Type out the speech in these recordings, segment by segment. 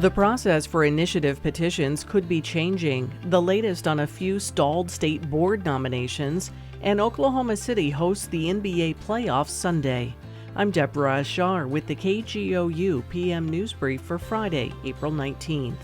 The process for initiative petitions could be changing, the latest on a few stalled state board nominations, and Oklahoma City hosts the NBA playoffs Sunday. I'm Deborah Ashar with the KGOU PM NewsBrief for Friday, April 19th.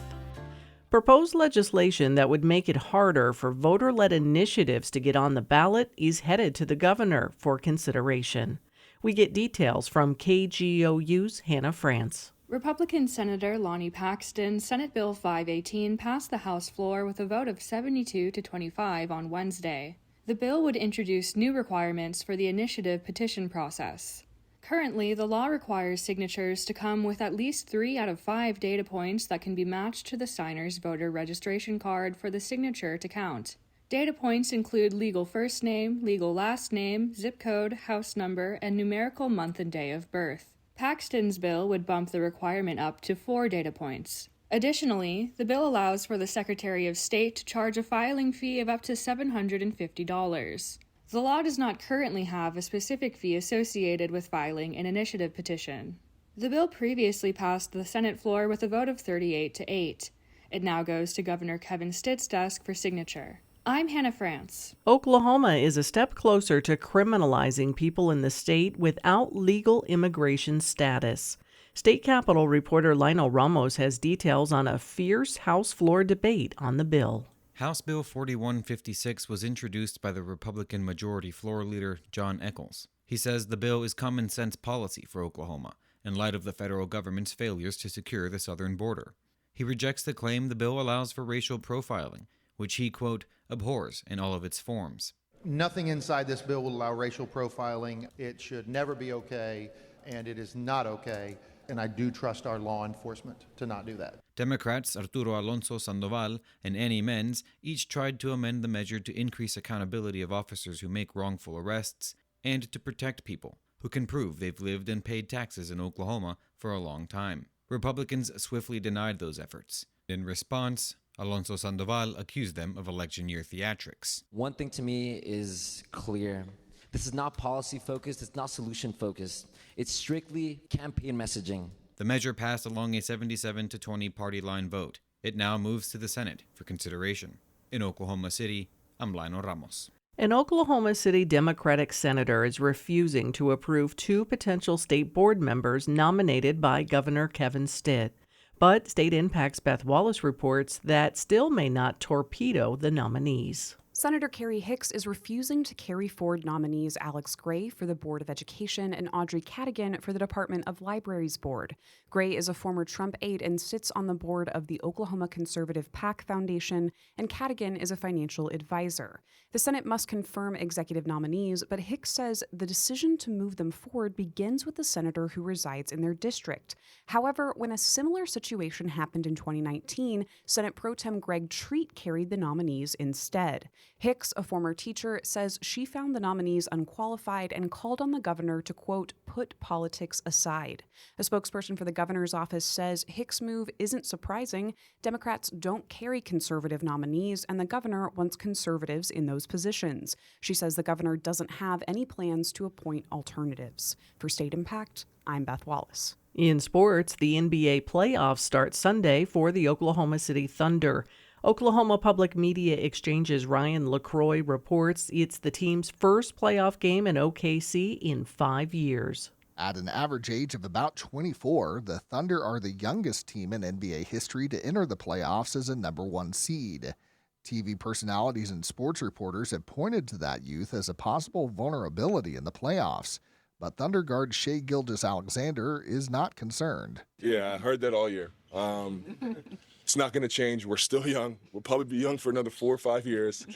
Proposed legislation that would make it harder for voter-led initiatives to get on the ballot is headed to the governor for consideration. We get details from KGOU's Hannah France. Republican Senator Lonnie Paxton, Senate Bill 518 passed the House floor with a vote of 72 to 25 on Wednesday. The bill would introduce new requirements for the initiative petition process. Currently, the law requires signatures to come with at least 3 out of 5 data points that can be matched to the signer's voter registration card for the signature to count. Data points include legal first name, legal last name, zip code, house number, and numerical month and day of birth. Paxton's bill would bump the requirement up to 4 data points. Additionally, the bill allows for the Secretary of State to charge a filing fee of up to $750. The law does not currently have a specific fee associated with filing an initiative petition. The bill previously passed the Senate floor with a vote of 38 to 8. It now goes to Governor Kevin Stitt's desk for signature. I'm Hannah France. Oklahoma is a step closer to criminalizing people in the state without legal immigration status. State Capitol reporter Lionel Ramos has details on a fierce House floor debate on the bill. House Bill 4156 was introduced by the Republican Majority Floor Leader John Echols. He says the bill is common sense policy for Oklahoma in light of the federal government's failures to secure the southern border. He rejects the claim the bill allows for racial profiling, which he, quote, abhors in all of its forms. Nothing inside this bill will allow racial profiling. It should never be okay, and it is not okay. And I do trust our law enforcement to not do that. Democrats Arturo Alonso Sandoval and Annie Menz each tried to amend the measure to increase accountability of officers who make wrongful arrests and to protect people who can prove they've lived and paid taxes in Oklahoma for a long time. Republicans swiftly denied those efforts. In response, Alonso Sandoval accused them of election year theatrics. One thing to me is clear. This is not policy-focused. It's not solution-focused. It's strictly campaign messaging. The measure passed along a 77 to 20 party line vote. It now moves to the Senate for consideration. In Oklahoma City, I'm Lionel Ramos. An Oklahoma City Democratic senator is refusing to approve 2 potential state board members nominated by Governor Kevin Stitt. But State Impact's Beth Wallace reports that still may not torpedo the nominees. Senator Carrie Hicks is refusing to carry forward nominees Alex Gray for the Board of Education and Audrey Cadigan for the Department of Libraries Board. Gray is a former Trump aide and sits on the board of the Oklahoma Conservative PAC Foundation, and Cadigan is a financial advisor. The Senate must confirm executive nominees, but Hicks says the decision to move them forward begins with the senator who resides in their district. However, when a similar situation happened in 2019, Senate Pro Tem Greg Treat carried the nominees instead. Hicks, a former teacher, says she found the nominees unqualified and called on the governor to, quote, put politics aside. A spokesperson for the governor's office says Hicks' move isn't surprising. Democrats don't carry conservative nominees, and the governor wants conservatives in those positions. She says the governor doesn't have any plans to appoint alternatives. For State Impact, I'm Beth Wallace. In sports, the NBA playoffs start Sunday for the Oklahoma City Thunder. Oklahoma Public Media Exchange's Ryan LaCroix reports it's the team's first playoff game in OKC in 5 years. At an average age of about 24, the Thunder are the youngest team in NBA history to enter the playoffs as a number 1 seed. TV personalities and sports reporters have pointed to that youth as a possible vulnerability in the playoffs. But Thunder guard Shai Gilgeous-Alexander is not concerned. Yeah, I heard that all year. It's not going to change. We're still young. We'll probably be young for another 4 or 5 years.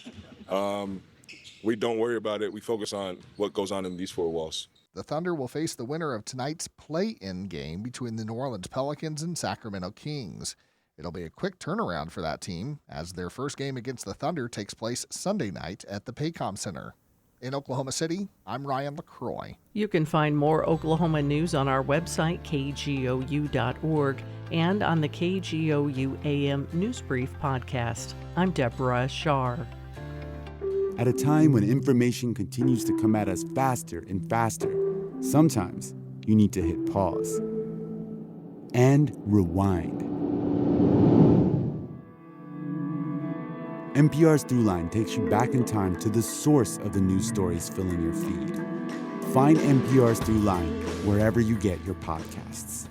We don't worry about it. We focus on what goes on in these 4 walls. The Thunder will face the winner of tonight's play-in game between the New Orleans Pelicans and Sacramento Kings. It'll be a quick turnaround for that team, as their first game against the Thunder takes place Sunday night at the Paycom Center. In Oklahoma City, I'm Ryan LaCroix. You can find more Oklahoma news on our website, kgou.org, and on the KGOU AM NewsBrief podcast. I'm Deborah Ashar. At a time when information continues to come at us faster and faster, sometimes you need to hit pause and rewind. NPR's Throughline takes you back in time to the source of the news stories filling your feed. Find NPR's Throughline wherever you get your podcasts.